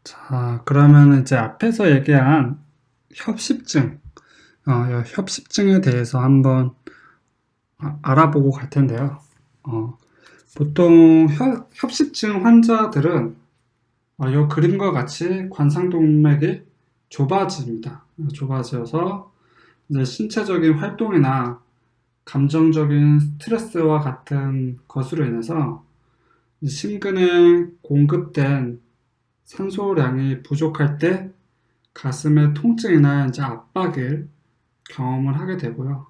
자, 그러면 이제 앞에서 얘기한 협심증, 협심증에 대해서 한번 알아보고 갈 텐데요. 보통 협심증 환자들은 이 그림과 같이 관상동맥이 좁아집니다. 좁아져서 이제 신체적인 활동이나 감정적인 스트레스와 같은 것으로 인해서 심근에 공급된 산소량이 부족할 때 가슴의 통증이나 이제 압박을 경험을 하게 되고요.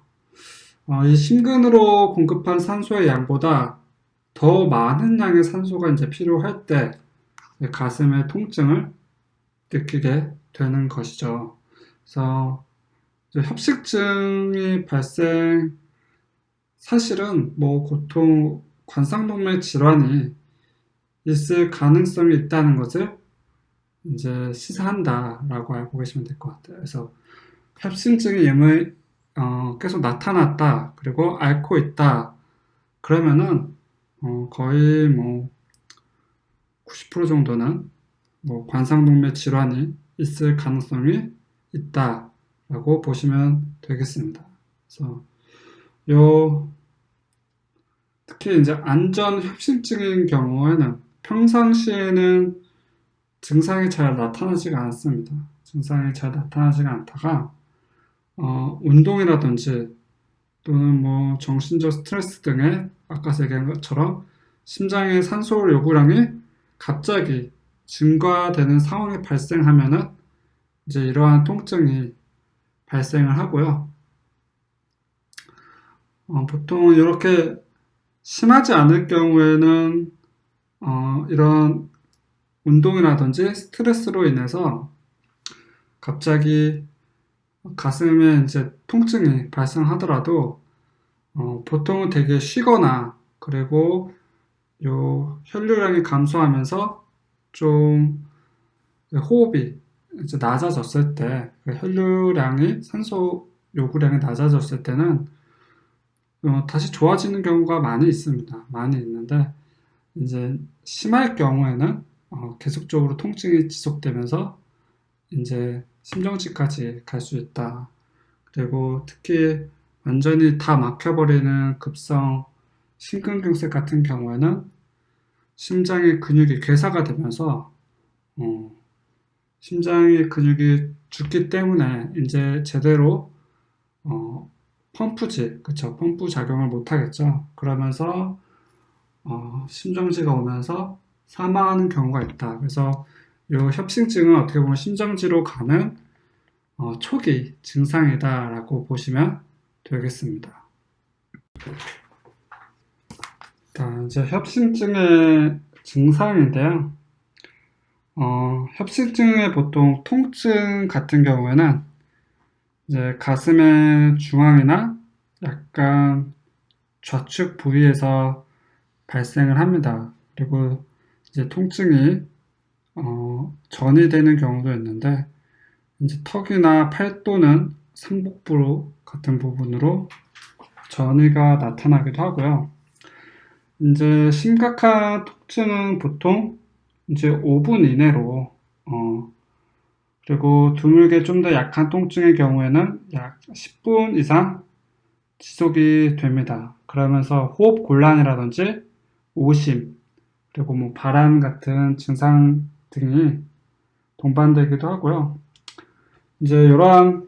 이 심근으로 공급한 산소의 양보다 더 많은 양의 산소가 이제 필요할 때 가슴의 통증을 느끼게 되는 것이죠. 그래서 협식증이 사실은 관상동맥 질환이 있을 가능성이 있다는 것을 이제 시사한다라고 알고 계시면 될 것 같아요. 그래서 협심증이 계속 나타났다, 그리고 앓고 있다, 그러면은 거의 90% 정도는 관상동맥 질환이 있을 가능성이 있다라고 보시면 되겠습니다. 그래서 특히 이제 안전 협심증인 경우에는 평상시에는 증상이 잘 나타나지가 않습니다. 증상이 잘 나타나지가 않다가 운동이라든지 또는 정신적 스트레스 등의 아까 얘기한 것처럼 심장의 산소 요구량이 갑자기 증가되는 상황이 발생하면은 이제 이러한 통증이 발생을 하고요. 보통 이렇게 심하지 않을 경우에는 이런 운동이라든지 스트레스로 인해서 갑자기 가슴에 이제 통증이 발생하더라도 보통은 되게 쉬거나, 그리고 요 혈류량이 감소하면서 좀 호흡이 이제 낮아졌을 때, 혈류량이 산소 요구량이 낮아졌을 때는 다시 좋아지는 경우가 많이 있습니다. 많이 있는데 이제 심할 경우에는 계속적으로 통증이 지속되면서 이제 심정지까지 갈 수 있다. 그리고 특히 완전히 다 막혀버리는 급성 심근경색 같은 경우에는 심장의 근육이 괴사가 되면서 심장의 근육이 죽기 때문에 이제 제대로 펌프 작용을 못 하겠죠. 그러면서 심정지가 오면서 사망하는 경우가 있다. 그래서 이 협심증은 어떻게 보면 심정지로 가는 초기 증상이다라고 보시면 되겠습니다. 이제 협심증의 증상인데요. 협심증의 보통 통증 같은 경우에는 이제 가슴의 중앙이나 약간 좌측 부위에서 발생을 합니다. 그리고 이제 통증이 전이 되는 경우도 있는데 이제 턱이나 팔 또는 상복부 같은 부분으로 전이가 나타나기도 하고요. 이제 심각한 통증은 보통 이제 5분 이내로 그리고 드물게 좀 더 약한 통증의 경우에는 약 10분 이상 지속이 됩니다. 그러면서 호흡 곤란이라든지 오심, 그리고 발한 같은 증상 등이 동반되기도 하고요. 이제 이러한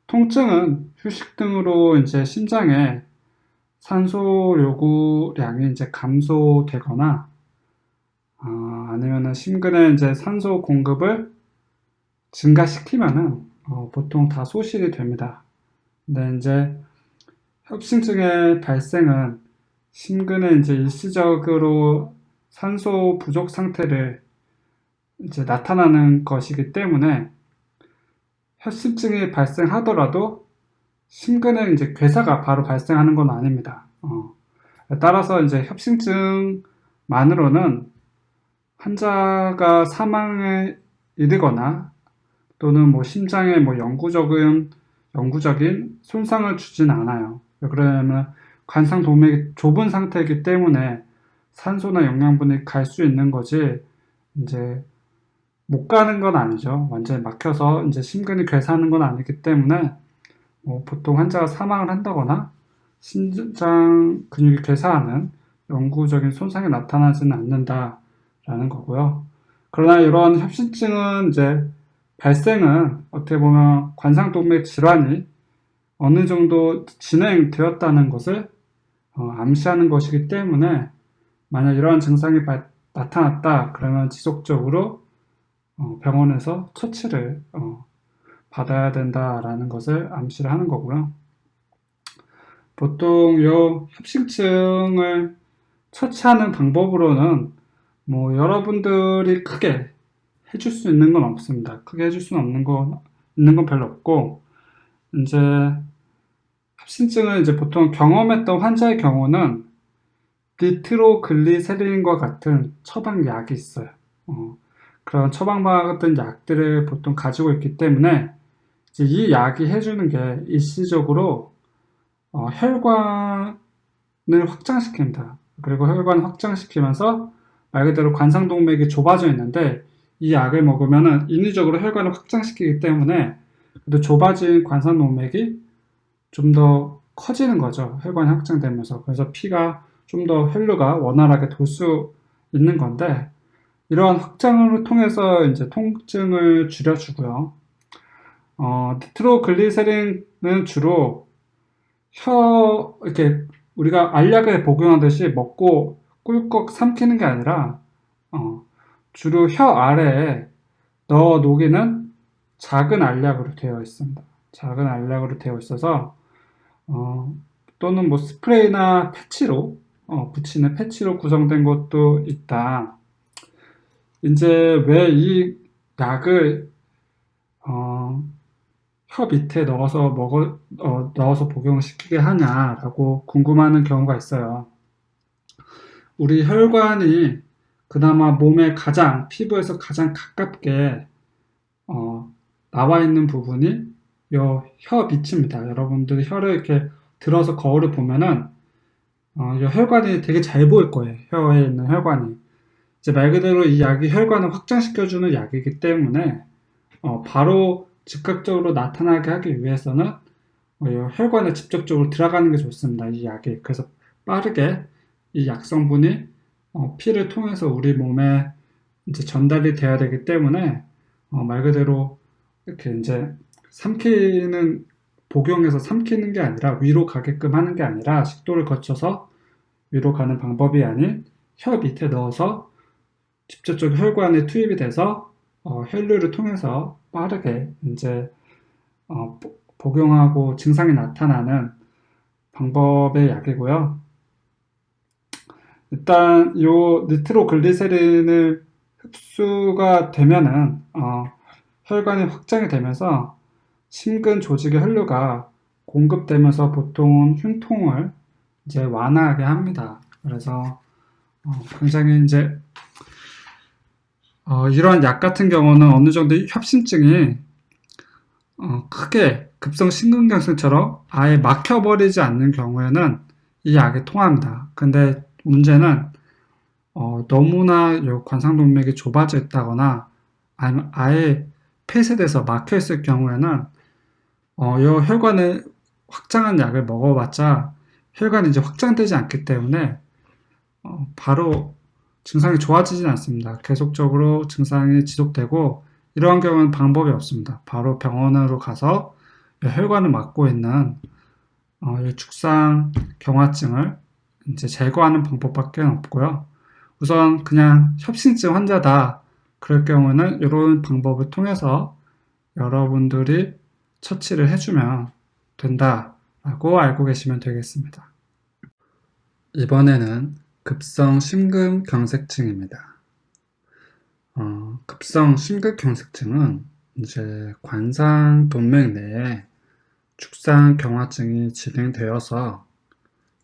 통증은 휴식 등으로 이제 심장에 산소 요구량이 이제 감소되거나 아니면은 심근에 이제 산소 공급을 증가시키면은 보통 다 소실이 됩니다. 근데 이제 협심증의 발생은 심근에 이제 일시적으로 산소 부족 상태를 이제 나타나는 것이기 때문에 협심증이 발생하더라도 심근에 이제 괴사가 바로 발생하는 건 아닙니다. 따라서 이제 협심증만으로는 환자가 사망에 이르거나 또는 심장에 영구적인 손상을 주진 않아요. 그러면 관상동맥이 좁은 상태이기 때문에 산소나 영양분이 갈 수 있는 거지, 이제 못 가는 건 아니죠. 완전히 막혀서 이제 심근이 괴사하는 건 아니기 때문에 보통 환자가 사망을 한다거나 심장 근육이 괴사하는 영구적인 손상이 나타나지는 않는다라는 거고요. 그러나 이런 협심증은 이제 발생은 어떻게 보면 관상동맥 질환이 어느 정도 진행되었다는 것을 암시하는 것이기 때문에 만약 이러한 증상이 나타났다 그러면 지속적으로 병원에서 처치를 받아야 된다라는 것을 암시를 하는 거고요. 보통 이 협심증을 처치하는 방법으로는 여러분들이 크게 해줄 수 있는 건 없습니다. 크게 해줄 수 있는 건 별로 없고, 이제 협심증을 이제 보통 경험했던 환자의 경우는 니트로글리세린과 같은 처방약이 있어요. 그런 처방과 같은 약들을 보통 가지고 있기 때문에 이제 이 약이 해주는 게 일시적으로 혈관을 확장시킵니다. 그리고 혈관을 확장시키면서 말 그대로 관상동맥이 좁아져 있는데 이 약을 먹으면 인위적으로 혈관을 확장시키기 때문에 또 좁아진 관상동맥이 좀 더 커지는 거죠. 혈관이 확장되면서. 그래서 피가 좀 더 혈류가 원활하게 돌 수 있는 건데 이러한 확장을 통해서 이제 통증을 줄여주고요. 니트로글리세린은 주로 이렇게 우리가 알약을 복용하듯이 먹고 꿀꺽 삼키는 게 아니라 주로 혀 아래에 넣어 녹이는 작은 알약으로 되어 있습니다. 작은 알약으로 되어 있어서 또는 스프레이나 패치로 붙이는 패치로 구성된 것도 있다. 이제 왜 이 약을 혀 밑에 넣어서 복용시키게 하냐라고 궁금하는 경우가 있어요. 우리 혈관이 그나마 몸에 피부에서 가장 가깝게 나와 있는 부분이 혀 밑입니다. 여러분들이 혀를 이렇게 들어서 거울을 보면은 이 혈관이 되게 잘 보일 거예요. 혀에 있는 혈관이. 이제 말 그대로 이 약이 혈관을 확장시켜주는 약이기 때문에 바로 즉각적으로 나타나게 하기 위해서는 혈관에 직접적으로 들어가는 게 좋습니다. 이 약이. 그래서 빠르게 이 약 성분이 피를 통해서 우리 몸에 이제 전달이 돼야 되기 때문에 말 그대로 이렇게 이제 복용해서 삼키는 게 아니라 위로 가게끔 하는 게 아니라 식도를 거쳐서 위로 가는 방법이 아닌 혀 밑에 넣어서 직접적으로 혈관에 투입이 돼서 혈류를 통해서 빠르게 이제 복용하고 증상이 나타나는 방법의 약이고요. 일단 요 니트로글리세린을 흡수가 되면은 혈관이 확장이 되면서 심근 조직의 혈류가 공급되면서 보통 흉통을 이제 완화하게 합니다. 그래서 굉장히 이제 이러한 약 같은 경우는 어느 정도 협심증이 크게 급성 심근경색처럼 아예 막혀버리지 않는 경우에는 이 약이 통합니다. 근데 문제는 너무나 관상동맥이 좁아져 있다거나 아니면 아예 폐쇄돼서 막혀 있을 경우에는 이 혈관을 확장한 약을 먹어봤자 혈관이 이제 확장되지 않기 때문에 바로 증상이 좋아지진 않습니다. 계속적으로 증상이 지속되고 이러한 경우는 방법이 없습니다. 바로 병원으로 가서 혈관을 막고 있는 죽상 경화증을 이제 제거하는 방법밖에 없고요. 우선 그냥 협심증 환자다. 그럴 경우는 이런 방법을 통해서 여러분들이 처치를 해주면 된다라고 알고 계시면 되겠습니다. 이번에는 급성 심근경색증입니다. 급성 심근경색증은 이제 관상동맥 내에 죽상 경화증이 진행되어서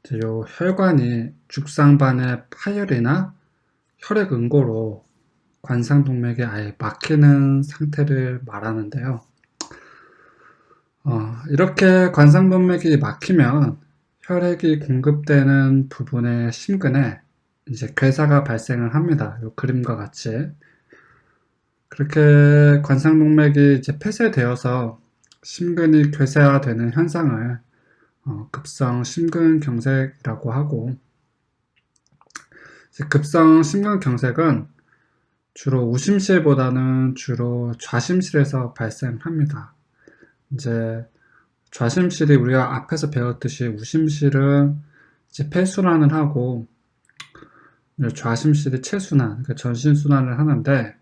이제 요 혈관이 죽상반의 파열이나 혈액 응고로 관상동맥에 아예 막히는 상태를 말하는데요. 이렇게 관상동맥이 막히면 혈액이 공급되는 부분의 심근에 이제 괴사가 발생을 합니다. 이 그림과 같이. 그렇게 관상동맥이 이제 폐쇄되어서 심근이 괴쇄화되는 현상을 급성 심근경색이라고 하고, 급성 심근경색은 주로 우심실보다는 주로 좌심실에서 발생합니다. 이제 좌심실이 우리가 앞에서 배웠듯이 우심실은 이제 폐순환을 하고 좌심실이 체순환, 그러니까 전신순환을 하는데,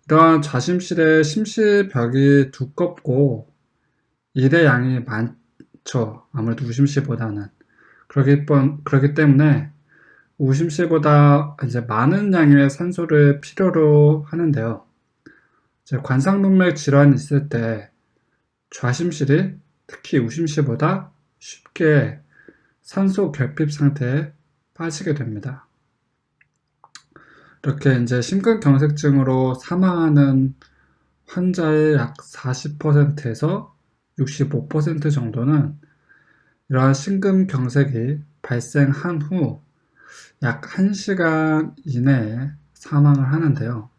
이러한 좌심실의 심실벽이 두껍고 일의 양이 많죠. 아무래도 우심실보다는. 그렇기 때문에 우심실보다 이제 많은 양의 산소를 필요로 하는데요. 이제 관상동맥 질환이 있을 때 좌심실이 특히 우심실보다 쉽게 산소 결핍 상태에 빠지게 됩니다. 이렇게 이제 심근경색증으로 사망하는 환자의 약 40%에서 65% 정도는 이러한 심근경색이 발생한 후 약 1시간 이내에 사망을 하는데요.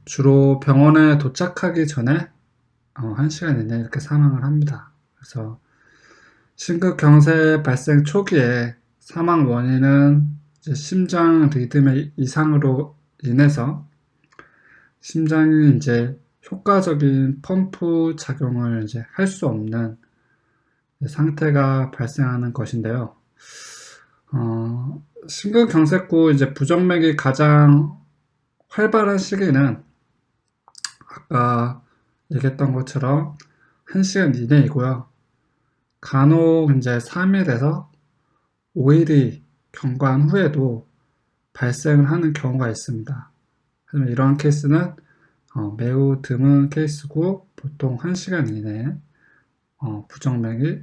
주로 병원에 도착하기 전에 1시간 이내에 이렇게 사망을 합니다. 그래서 심근경색 발생 초기에 사망 원인은 이제 심장 리듬의 이상으로 인해서 심장이 이제 효과적인 펌프 작용을 이제 할 수 없는 상태가 발생하는 것인데요. 심근경색 후 이제 부정맥이 가장 활발한 시기는 아까 얘기했던 것처럼 1시간 이내이고요. 간혹 이제 3일에서 5일이 경과한 후에도 발생을 하는 경우가 있습니다. 하지만 이러한 케이스는 매우 드문 케이스고 보통 1시간 이내에 부정맥이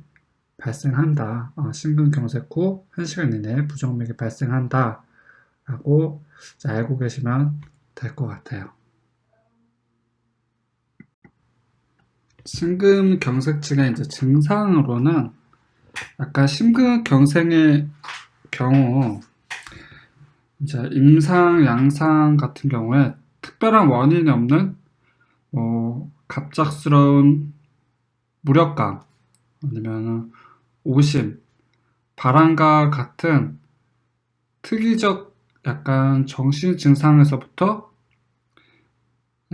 발생한다. 심근경색 후 1시간 이내에 부정맥이 발생한다. 라고 알고 계시면 될 것 같아요. 심근경색증의 이제 증상으로는 약간 심근경색의 경우 이제 임상, 양상 같은 경우에 특별한 원인이 없는 갑작스러운 무력감 아니면 오심, 발한과 같은 특이적 약간 정신 증상에서부터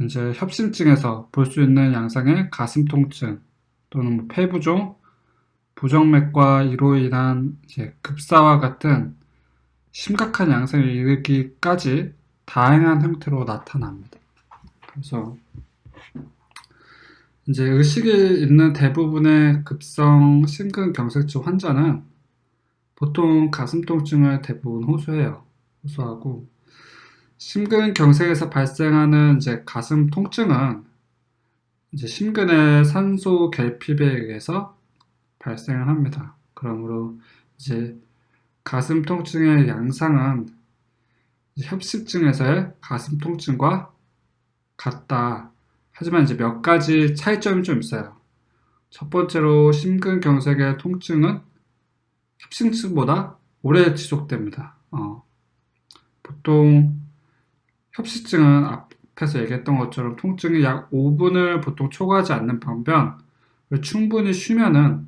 이제 협심증에서 볼 수 있는 양상의 가슴 통증 또는 폐부종, 부정맥과 이로 인한 이제 급사와 같은 심각한 양상에 이르기까지 다양한 형태로 나타납니다. 그래서 이제 의식이 있는 대부분의 급성 심근경색증 환자는 보통 가슴 통증을 대부분 호소하고 심근경색에서 발생하는 이제 가슴 통증은 이제 심근의 산소 결핍에 의해서 발생을 합니다. 그러므로 이제 가슴 통증의 양상은 협심증에서의 가슴 통증과 같다. 하지만 이제 몇 가지 차이점이 좀 있어요. 첫 번째로 심근경색의 통증은 협심증보다 오래 지속됩니다. 보통 협심증은 앞에서 얘기했던 것처럼 통증이 약 5분을 보통 초과하지 않는 반면 충분히 쉬면은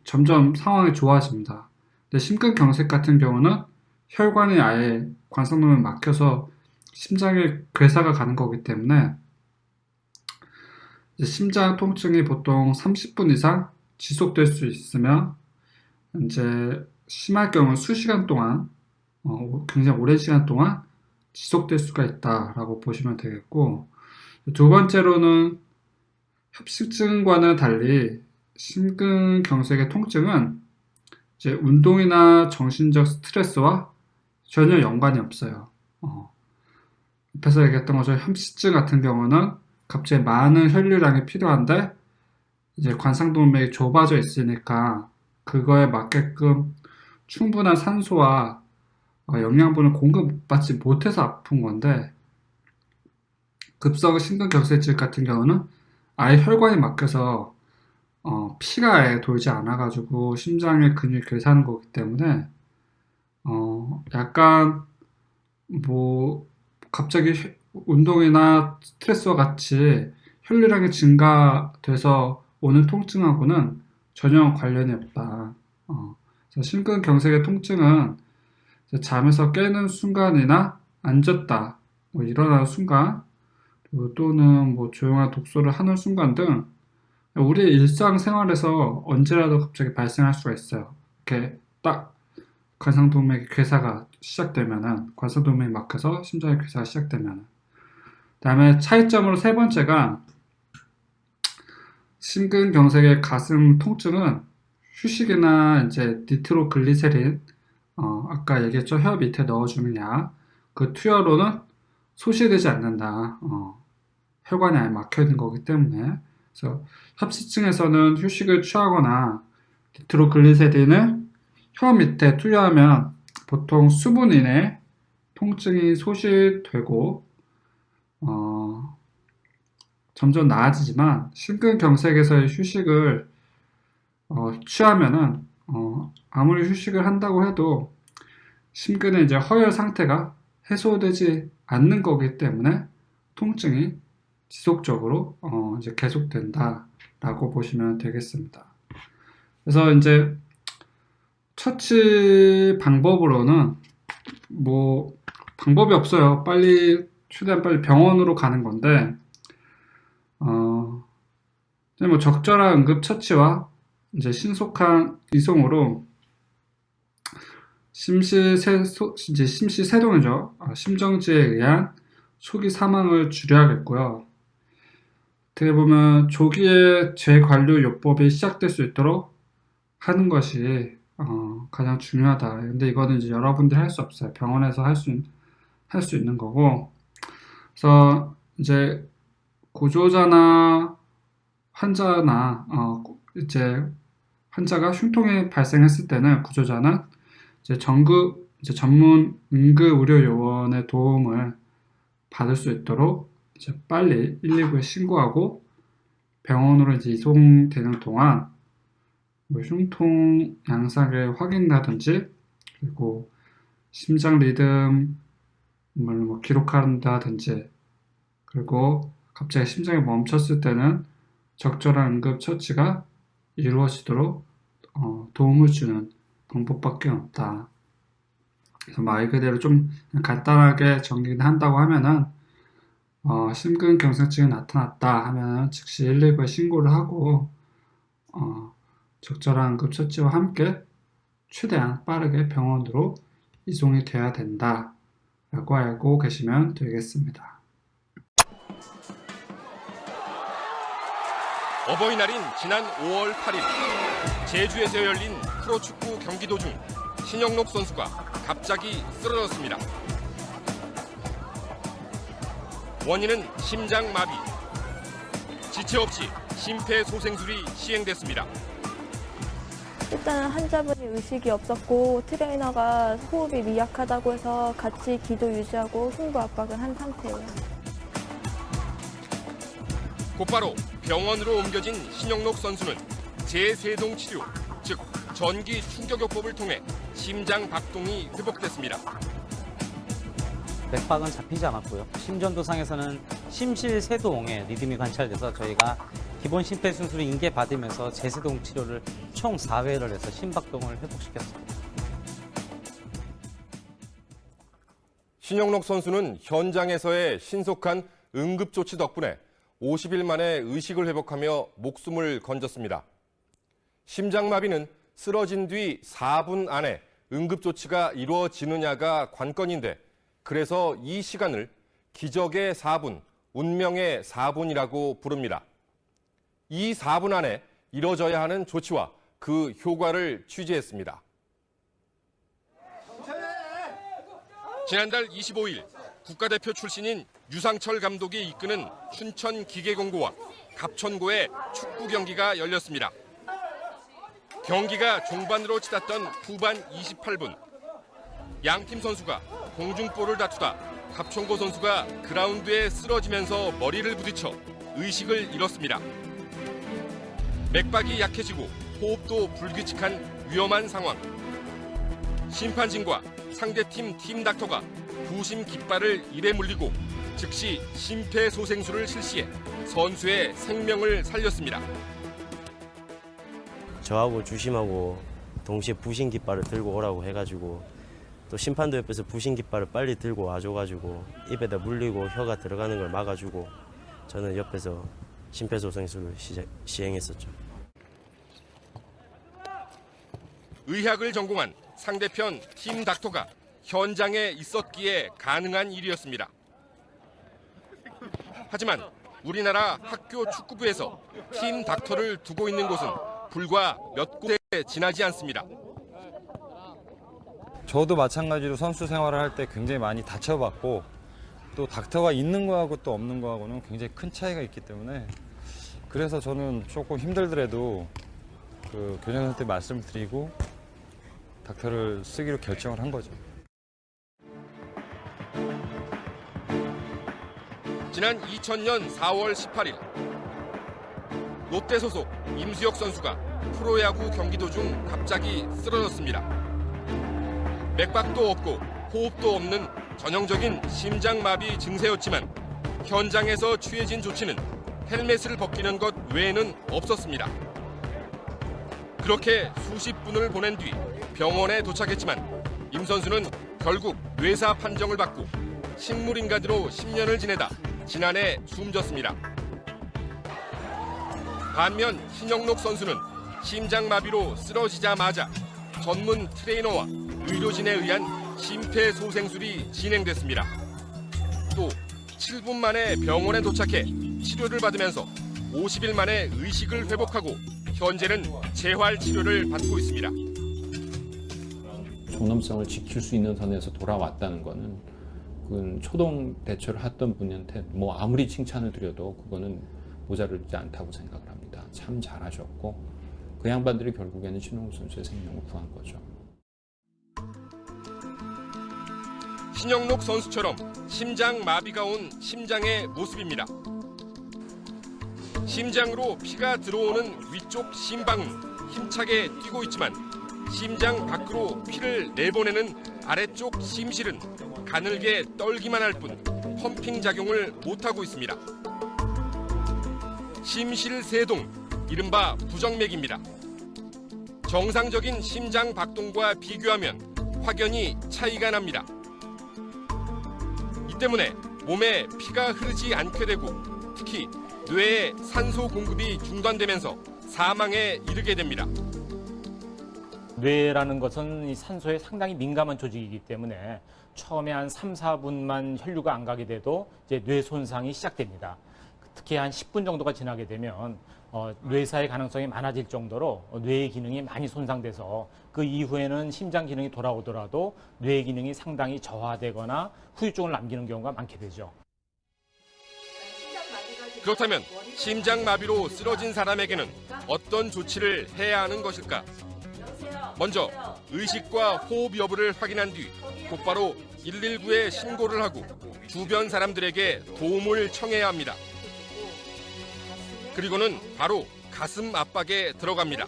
점점 상황이 좋아집니다. 근데 심근경색 같은 경우는 혈관이 아예 관상동맥 막혀서 심장에 괴사가 가는 거기 때문에 이제 심장 통증이 보통 30분 이상 지속될 수 있으며 이제 심할 경우 수시간 동안 굉장히 오랜 시간 동안 지속될 수가 있다라고 보시면 되겠고, 두 번째로는 협심증과는 달리 심근경색의 통증은 이제 운동이나 정신적 스트레스와 전혀 연관이 없어요. 앞에서 얘기했던 것처럼 협심증 같은 경우는 갑자기 많은 혈류량이 필요한데 이제 관상동맥이 좁아져 있으니까 그거에 맞게끔 충분한 산소와 영양분을 공급받지 못해서 아픈 건데, 급성 심근경색증 같은 경우는 아예 혈관이 막혀서 피가 아예 돌지 않아가지고 심장의 근육이 괴사하는 거기 때문에 약간 뭐 갑자기 운동이나 스트레스와 같이 혈류량이 증가돼서 오는 통증하고는 전혀 관련이 없다. 그래서 심근경색의 통증은 이제 잠에서 깨는 순간이나 앉았다, 뭐 일어나는 순간, 그리고 또는 뭐 조용한 독서를 하는 순간 등 우리의 일상생활에서 언제라도 갑자기 발생할 수가 있어요. 이렇게 딱 관상동맥의 괴사가 시작되면은, 관상동맥이 막혀서 심장의 괴사가 시작되면은. 그다음에 차이점으로 세 번째가 심근경색의 가슴 통증은 휴식이나 이제 니트로글리세린, 아까 얘기했죠. 혀 밑에 넣어주는 약, 그 투여로는 소실되지 않는다. 혈관이 아예 막혀 있는 거기 때문에. 그래서 협시증에서는 휴식을 취하거나 니트로글리세린을 혀 밑에 투여하면 보통 수분 이내 통증이 소실되고 점점 나아지지만, 심근경색에서의 휴식을 취하면은 아무리 휴식을 한다고 해도 심근의 이제 허혈 상태가 해소되지 않는 거기 때문에 통증이 지속적으로 이제 계속된다라고 보시면 되겠습니다. 그래서 이제 처치 방법으로는 뭐 방법이 없어요. 최대한 빨리 병원으로 가는 건데, 뭐 적절한 응급 처치와 이제 신속한 이송으로 심시세동이죠. 심정지에 의한 초기 사망을 줄여야겠고요. 어떻게 보면 조기에 재관류요법이 시작될 수 있도록 하는 것이 가장 중요하다. 근데 이거는 이제 여러분들이 할 수 없어요. 병원에서 할 수 있는 거고. 그래서 이제 구조자나 환자나 이제 환자가 흉통이 발생했을 때는 구조자는 이제 전문 응급 의료 요원의 도움을 받을 수 있도록 이제 빨리 119에 신고하고 병원으로 이제 이송되는 동안 뭐 흉통 양상을 확인한다든지, 그리고 심장 리듬을 뭐 기록한다든지, 그리고 갑자기 심장이 멈췄을 때는 적절한 응급 처치가 이루어지도록 도움을 주는 방법밖에 없다. 그래서 말 그대로 좀 간단하게 정리를 한다고 하면은 심근경색증이 나타났다 하면 즉시 119에 신고를 하고 적절한 응급 처치와 함께 최대한 빠르게 병원으로 이송이 돼야 된다라고 알고 계시면 되겠습니다. 어버이날인 지난 5월 8일 제주에서 열린 프로축구 경기 도중 신영록 선수가 갑자기 쓰러졌습니다. 원인은 심장마비. 지체 없이 심폐소생술이 시행됐습니다. 일단은 환자분이 의식이 없었고 트레이너가 호흡이 미약하다고 해서 같이 기도 유지하고 흉부 압박을 한 상태예요. 곧바로 병원으로 옮겨진 신영록 선수는 재세동 치료, 즉 전기 충격요법을 통해 심장 박동이 회복됐습니다. 맥박은 잡히지 않았고요. 심전도상에서는 심실세동의 리듬이 관찰돼서 저희가 기본 심폐소생술을 인계받으면서 재세동 치료를 총 4회를 해서 심박동을 회복시켰습니다. 신영록 선수는 현장에서의 신속한 응급조치 덕분에 50일 만에 의식을 회복하며 목숨을 건졌습니다. 심장마비는 쓰러진 뒤 4분 안에 응급조치가 이루어지느냐가 관건인데, 그래서 이 시간을 기적의 4분, 운명의 4분이라고 부릅니다. 이 4분 안에 이뤄져야 하는 조치와 그 효과를 취재했습니다. 지난달 25일 국가대표 출신인 유상철 감독이 이끄는 춘천기계공고와 갑천고의 축구 경기가 열렸습니다. 경기가 종반으로 치닫던 후반 28분, 양팀 선수가 공중볼을 다투다 갑천고 선수가 그라운드에 쓰러지면서 머리를 부딪혀 의식을 잃었습니다. 맥박이 약해지고 호흡도 불규칙한 위험한 상황. 심판진과 상대팀 팀 닥터가 부심 깃발을 일에 물리고 즉시 심폐소생술을 실시해 선수의 생명을 살렸습니다. 저하고 주심하고 동시에 부신 깃발을 들고 오라고 해가지고 또 심판도 옆에서 부신 깃발을 빨리 들고 와줘가지고 입에다 물리고 혀가 들어가는 걸 막아주고 저는 옆에서 심폐소생술을 시행했었죠. 의학을 전공한 상대편 팀 닥터가 현장에 있었기에 가능한 일이었습니다. 하지만 우리나라 학교 축구부에서 팀 닥터를 두고 있는 곳은 불과 몇 곳에 지나지 않습니다. 저도 마찬가지로 선수 생활을 할 때 굉장히 많이 다쳐봤고 또 닥터가 있는 거하고 또 없는 거하고는 굉장히 큰 차이가 있기 때문에 그래서 저는 조금 힘들더라도 그 교장선생님한테 말씀을 드리고 닥터를 쓰기로 결정을 한 거죠. 지난 2000년 4월 18일 롯데 소속 임수혁 선수가 프로야구 경기 도중 갑자기 쓰러졌습니다. 맥박도 없고 호흡도 없는 전형적인 심장마비 증세였지만 현장에서 취해진 조치는 헬멧을 벗기는 것 외에는 없었습니다. 그렇게 수십 분을 보낸 뒤 병원에 도착했지만 임 선수는 결국 뇌사 판정을 받고 식물인간으로 10년을 지내다 지난해 숨졌습니다. 반면 신영록 선수는 심장마비로 쓰러지자마자 전문 트레이너와 의료진에 의한 심폐소생술이 진행됐습니다. 또 7분 만에 병원에 도착해 치료를 받으면서 50일 만에 의식을 회복하고 현재는 재활 치료를 받고 있습니다. 존엄성을 지킬 수 있는 선에서 돌아왔다는 거는 그건 초동 대처를 했던 분한테 뭐 아무리 칭찬을 드려도 그거는 모자르지 않다고 생각을 합니다. 참 잘하셨고 그 양반들이 결국에는 신영록 선수의 생명을 구한 거죠. 신영록 선수처럼 심장 마비가 온 심장의 모습입니다. 심장으로 피가 들어오는 위쪽 심방은 힘차게 뛰고 있지만 심장 밖으로 피를 내보내는 아래쪽 심실은 가늘게 떨기만 할 뿐 펌핑 작용을 못하고 있습니다. 심실 세동, 이른바 부정맥입니다. 정상적인 심장 박동과 비교하면 확연히 차이가 납니다. 이 때문에 몸에 피가 흐르지 않게 되고 특히 뇌에 산소 공급이 중단되면서 사망에 이르게 됩니다. 뇌라는 것은 이 산소에 상당히 민감한 조직이기 때문에 처음에 한 3, 4분만 혈류가 안 가게 돼도 이제 뇌 손상이 시작됩니다. 특히 한 10분 정도가 지나게 되면 뇌사의 가능성이 많아질 정도로 뇌의 기능이 많이 손상돼서 그 이후에는 심장 기능이 돌아오더라도 뇌 기능이 상당히 저하되거나 후유증을 남기는 경우가 많게 되죠. 그렇다면 심장마비로 쓰러진 사람에게는 어떤 조치를 해야 하는 것일까? 먼저 의식과 호흡 여부를 확인한 뒤 곧바로 119에 신고를 하고 주변 사람들에게 도움을 청해야 합니다. 그리고는 바로 가슴 압박에 들어갑니다.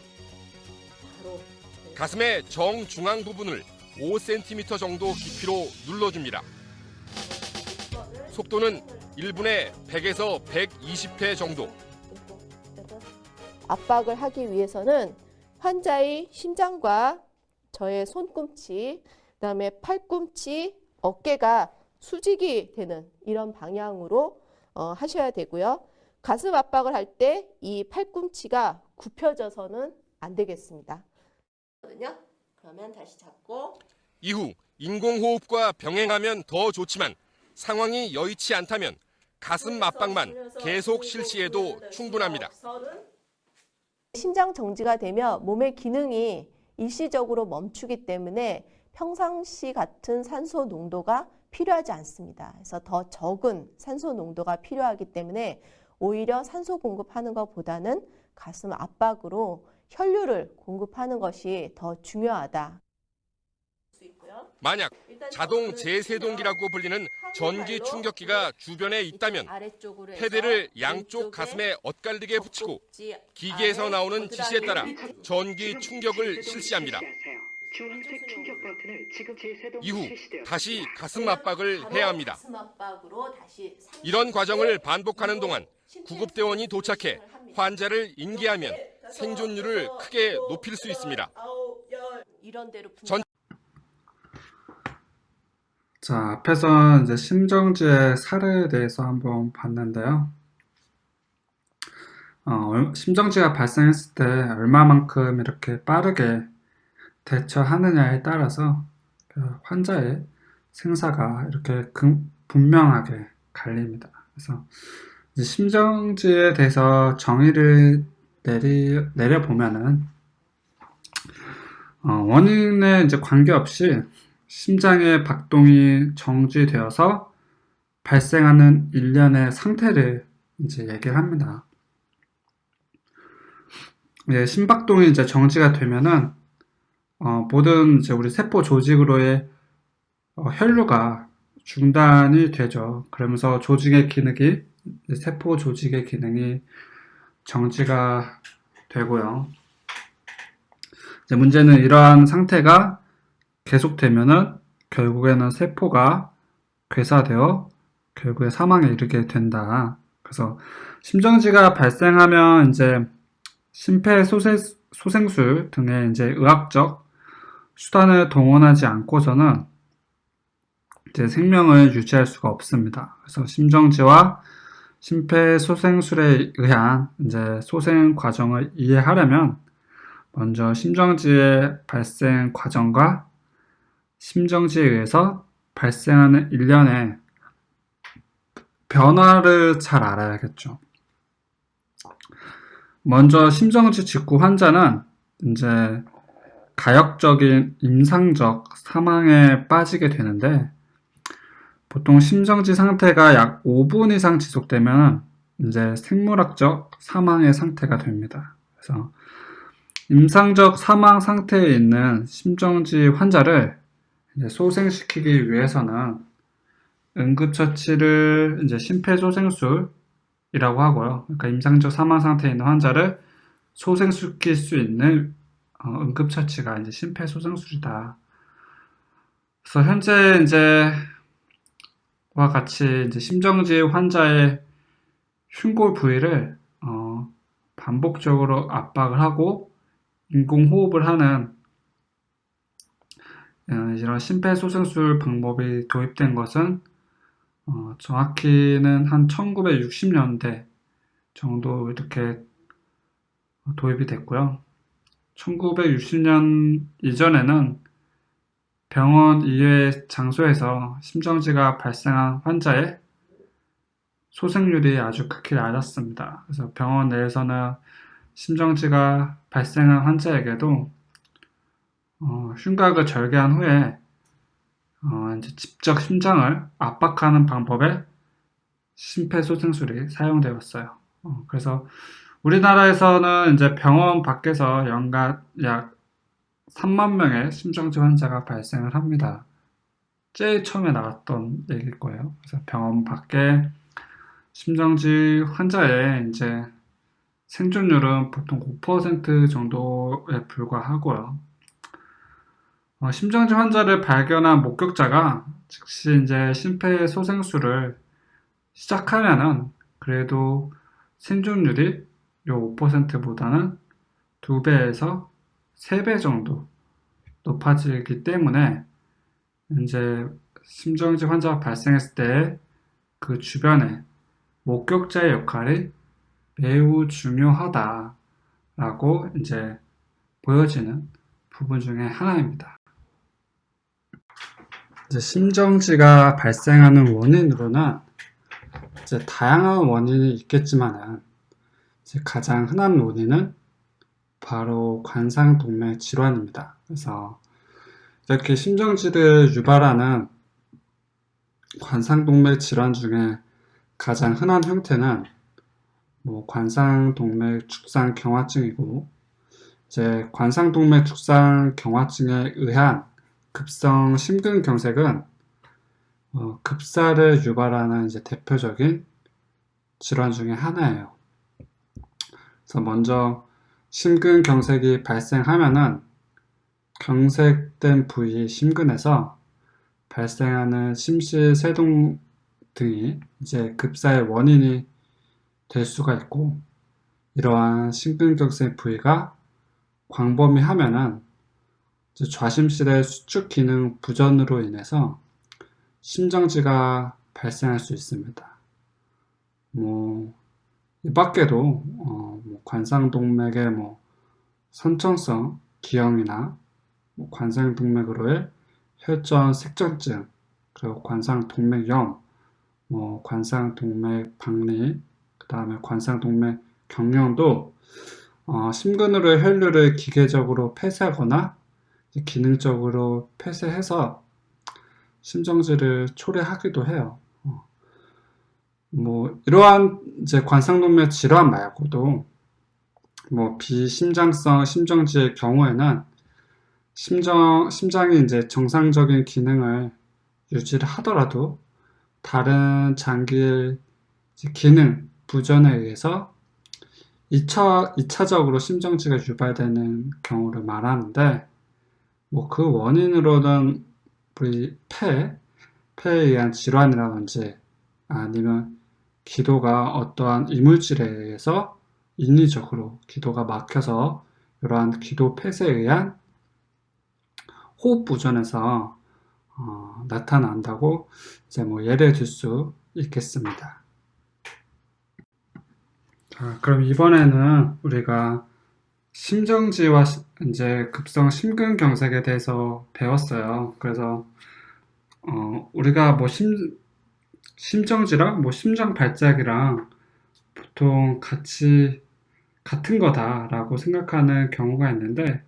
가슴의 정중앙 부분을 5cm 정도 깊이로 눌러줍니다. 속도는 1분에 100에서 120회 정도. 압박을 하기 위해서는 환자의 심장과 저의 손꿈치, 그다음에 팔꿈치, 어깨가 수직이 되는 이런 방향으로 하셔야 되고요. 가슴 압박을 할 때 이 팔꿈치가 굽혀져서는 안 되겠습니다. 그러면 다시 잡고 이후 인공호흡과 병행하면 더 좋지만 상황이 여의치 않다면 가슴 압박만 계속 실시해도 충분합니다. 심장 정지가 되면 몸의 기능이 일시적으로 멈추기 때문에 평상시 같은 산소 농도가 필요하지 않습니다. 그래서 더 적은 산소 농도가 필요하기 때문에 오히려 산소 공급하는 것보다는 가슴 압박으로 혈류를 공급하는 것이 더 중요하다. 만약 자동 제세동기라고 불리는 전기 충격기가 주변에 있다면 패드를 양쪽 가슴에 엇갈리게 붙이고 기계에서 나오는 지시에 따라 전기 충격을 실시합니다. 주황색 충격 이후 다시 가슴 압박을 해야 합니다. 가슴 압박으로 다시 이런 과정을 반복하는 동안 구급대원이 도착해 환자를 인계하면 생존율을 크게 높일 수 있습니다. 이런 대로 전- 자, 앞에서 이제 심정지의 사례에 대해서 한번 봤는데요. 심정지가 발생했을 때 얼마만큼 이렇게 빠르게 대처하느냐에 따라서 그 환자의 생사가 이렇게 분명하게 갈립니다. 그래서 이제 심정지에 대해서 정의를 내려보면은 원인에 이제 관계없이 심장의 박동이 정지되어서 발생하는 일련의 상태를 이제 얘기를 합니다. 예, 심박동이 이제 정지가 되면은 모든 이제 우리 세포 조직으로의 혈류가 중단이 되죠. 그러면서 조직의 기능이 세포 조직의 기능이 정지가 되고요. 이제 문제는 이러한 상태가 계속되면은 결국에는 세포가 괴사되어 결국에 사망에 이르게 된다. 그래서 심정지가 발생하면 이제 심폐소생술 등의 이제 의학적 수단을 동원하지 않고서는 이제 생명을 유지할 수가 없습니다. 그래서 심정지와 심폐소생술에 의한 이제 소생 과정을 이해하려면 먼저 심정지의 발생 과정과 심정지에 의해서 발생하는 일련의 변화를 잘 알아야겠죠. 먼저 심정지 직후 환자는 이제 가역적인 임상적 사망에 빠지게 되는데 보통 심정지 상태가 약 5분 이상 지속되면 이제 생물학적 사망의 상태가 됩니다. 그래서 임상적 사망 상태에 있는 심정지 환자를 이제 소생시키기 위해서는 응급처치를 이제 심폐소생술이라고 하고요. 그러니까 임상적 사망 상태에 있는 환자를 소생시킬 수 있는 응급처치가 이제 심폐소생술이다. 그래서 현재 이제 와 같이 이제 심정지 환자의 흉골 부위를 반복적으로 압박을 하고 인공호흡을 하는 이런 심폐소생술 방법이 도입된 것은 정확히는 한 1960년대 정도 이렇게 도입이 됐고요. 1960년 이전에는 병원 이외의 장소에서 심정지가 발생한 환자의 소생률이 아주 극히 낮았습니다. 그래서 병원 내에서는 심정지가 발생한 환자에게도 흉곽을 절개한 후에 이제 직접 심장을 압박하는 방법의 심폐소생술이 사용되었어요. 그래서 우리나라에서는 이제 병원 밖에서 연간 약 3만 명의 심정지 환자가 발생을 합니다. 제일 처음에 나왔던 얘기일 거예요. 그래서 병원 밖에 심정지 환자의 이제 생존율은 보통 5% 정도에 불과하고요. 심정지 환자를 발견한 목격자가 즉시 이제 심폐소생술을 시작하면은 그래도 생존율이 요 5%보다는 2배에서 3배 정도 높아지기 때문에 이제 심정지 환자가 발생했을 때 그 주변에 목격자의 역할이 매우 중요하다라고 이제 보여지는 부분 중에 하나입니다. 이제 심정지가 발생하는 원인으로는 이제 다양한 원인이 있겠지만은 이제 가장 흔한 원인은 바로 관상동맥 질환입니다. 그래서 이렇게 심정지를 유발하는 관상동맥 질환 중에 가장 흔한 형태는 관상동맥 죽상 경화증이고, 이제 관상동맥 죽상 경화증에 의한 급성 심근경색은 급사를 유발하는 이제 대표적인 질환 중에 하나예요. 그래서 먼저 심근경색이 발생하면은 경색된 부위 심근에서 발생하는 심실세동 등이 이제 급사의 원인이 될 수가 있고, 이러한 심근경색 부위가 광범위하면은 이제 좌심실의 수축 기능 부전으로 인해서 심정지가 발생할 수 있습니다. 이 밖에도 관상동맥의 선천성 기형이나 관상동맥으로의 혈전 색전증, 그리고 관상동맥염, 관상동맥 박리, 그 다음에 관상동맥 경련도 심근으로의 혈류를 기계적으로 폐쇄하거나 기능적으로 폐쇄해서 심정지를 초래하기도 해요. 이러한 이제 관상동맥 질환 말고도 비심장성 심정지의 경우에는 심장이 이제 정상적인 기능을 유지를 하더라도 다른 장기의 기능 부전에 의해서 2차적으로 심정지가 유발되는 경우를 말하는데, 그 원인으로는 우리 폐에 의한 질환이라든지 아니면 기도가 어떠한 이물질에 의해서 인위적으로 기도가 막혀서 이러한 기도 폐쇄에 의한 호흡 부전에서 나타난다고 이제 예를 들 수 있겠습니다. 자, 그럼 이번에는 우리가 심정지와 이제 급성 심근경색에 대해서 배웠어요. 그래서 우리가 심정지랑 심장 발작이랑 보통 같은 거다라고 생각하는 경우가 있는데,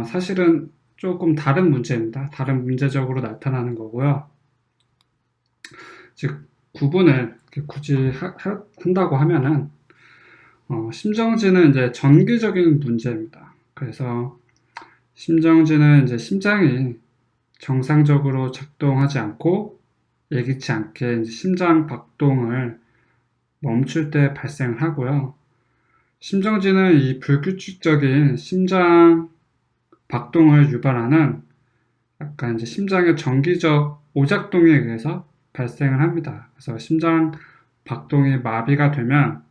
사실은 조금 다른 문제입니다. 다른 문제적으로 나타나는 거고요. 즉, 구분을 굳이 한다고 하면은, 심정지는 이제 전기적인 문제입니다. 그래서 심정지는 이제 심장이 정상적으로 작동하지 않고 예기치 않게 이제 심장 박동을 멈출 때 발생을 하고요. 심정지는 이 불규칙적인 심장 박동을 유발하는 약간 이제 심장의 정기적 오작동에 의해서 발생을 합니다. 그래서 심장 박동이 마비가 되면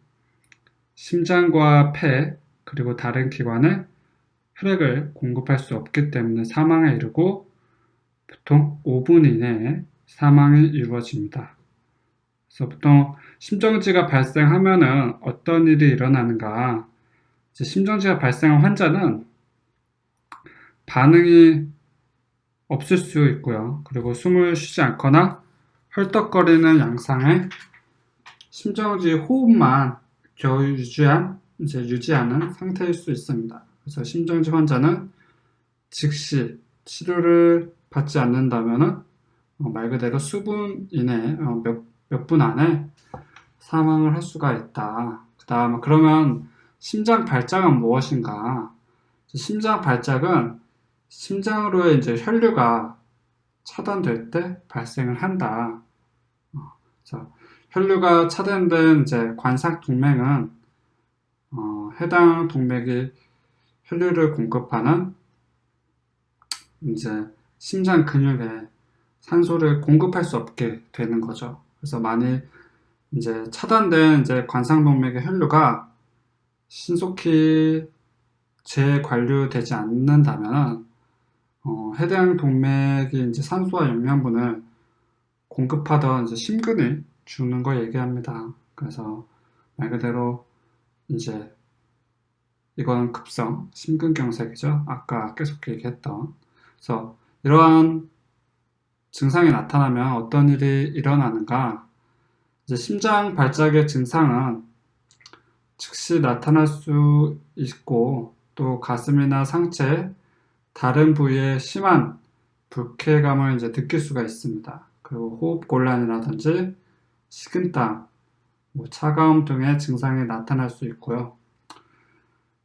심장과 폐 그리고 다른 기관에 혈액을 공급할 수 없기 때문에 사망에 이르고 보통 5분 이내에 사망이 이루어집니다. 그래서 보통 심정지가 발생하면은 어떤 일이 일어나는가? 심정지가 발생한 환자는 반응이 없을 수 있고요. 그리고 숨을 쉬지 않거나 헐떡거리는 양상의 심정지 호흡만 겨우 유지하는 상태일 수 있습니다. 그래서 심정지 환자는 즉시 치료를 받지 않는다면은 말 그대로 수분 이내 몇 분 안에 사망을 할 수가 있다. 그러면 심장 발작은 무엇인가? 심장 발작은 심장으로의 이제 혈류가 차단될 때 발생을 한다. 혈류가 차단된 이제 관상동맥은 해당 동맥이 혈류를 공급하는 이제 심장 근육에 산소를 공급할 수 없게 되는 거죠. 그래서 만일 이제 차단된 이제 관상동맥의 혈류가 신속히 재관류되지 않는다면 해당 동맥이 이제 산소와 영양분을 공급하던 이제 심근이 죽는 걸 얘기합니다. 그래서 말 그대로 이제 이건 급성 심근경색이죠. 아까 계속 얘기했던. 그래서 이러한 증상이 나타나면 어떤 일이 일어나는가? 이제 심장 발작의 증상은 즉시 나타날 수 있고 또 가슴이나 상체 다른 부위에 심한 불쾌감을 이제 느낄 수가 있습니다. 그리고 호흡 곤란이라든지 식은땀, 차가움 등의 증상이 나타날 수 있고요.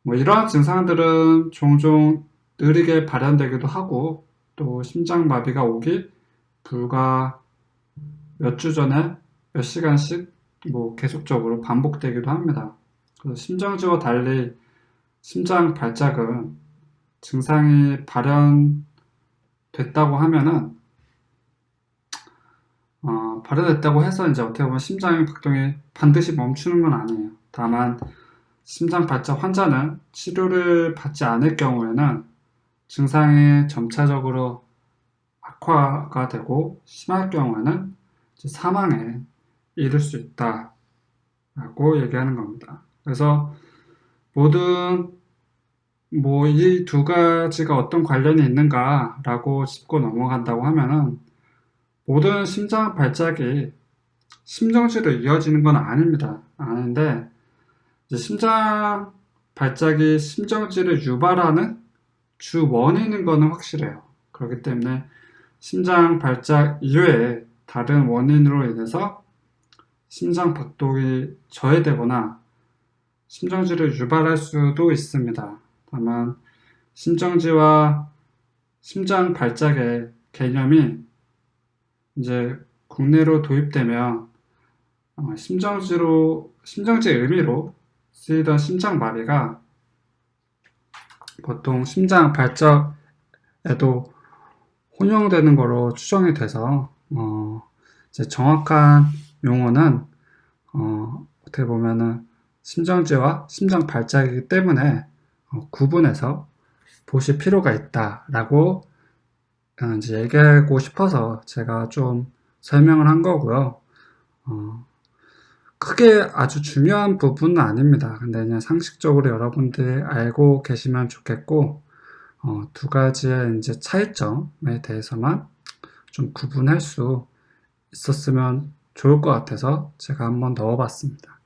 이러한 증상들은 종종 느리게 발현되기도 하고 또 심장마비가 오기 불과 몇 주 전에 몇 시간씩 계속적으로 반복되기도 합니다. 그래서 심정지와 달리 심장 발작은 증상이 발현됐다고 하면은 발현됐다고 해서 이제 어떻게 보면 심장 박동이 반드시 멈추는 건 아니에요. 다만 심장 발작 환자는 치료를 받지 않을 경우에는 증상이 점차적으로 악화가 되고 심할 경우에는 이제 사망에 이를 수 있다라고 얘기하는 겁니다. 그래서 모든 이 두 가지가 어떤 관련이 있는가라고 짚고 넘어간다고 하면은 모든 심장 발작이 심정지로 이어지는 건 아닙니다. 아닌데 이제 심장 발작이 심정지를 유발하는 주 원인인 거는 확실해요. 그렇기 때문에 심장 발작 이외에 다른 원인으로 인해서 심장 박동이 저해되거나 심정지를 유발할 수도 있습니다. 다만 심정지와 심장 발작의 개념이 이제 국내로 도입되면 심정지 의미로 쓰이던 심장마비가 보통 심장 발작에도 혼용되는 거로 추정이 돼서 이제 정확한 용어는 어떻게 보면은 심정지와 심장 발작이기 때문에 구분해서 보실 필요가 있다라고 이제 얘기하고 싶어서 제가 좀 설명을 한 거고요. 크게 아주 중요한 부분은 아닙니다. 근데 그냥 상식적으로 여러분들이 알고 계시면 좋겠고, 두 가지의 이제 차이점에 대해서만 좀 구분할 수 있었으면 좋을 것 같아서 제가 한번 넣어봤습니다.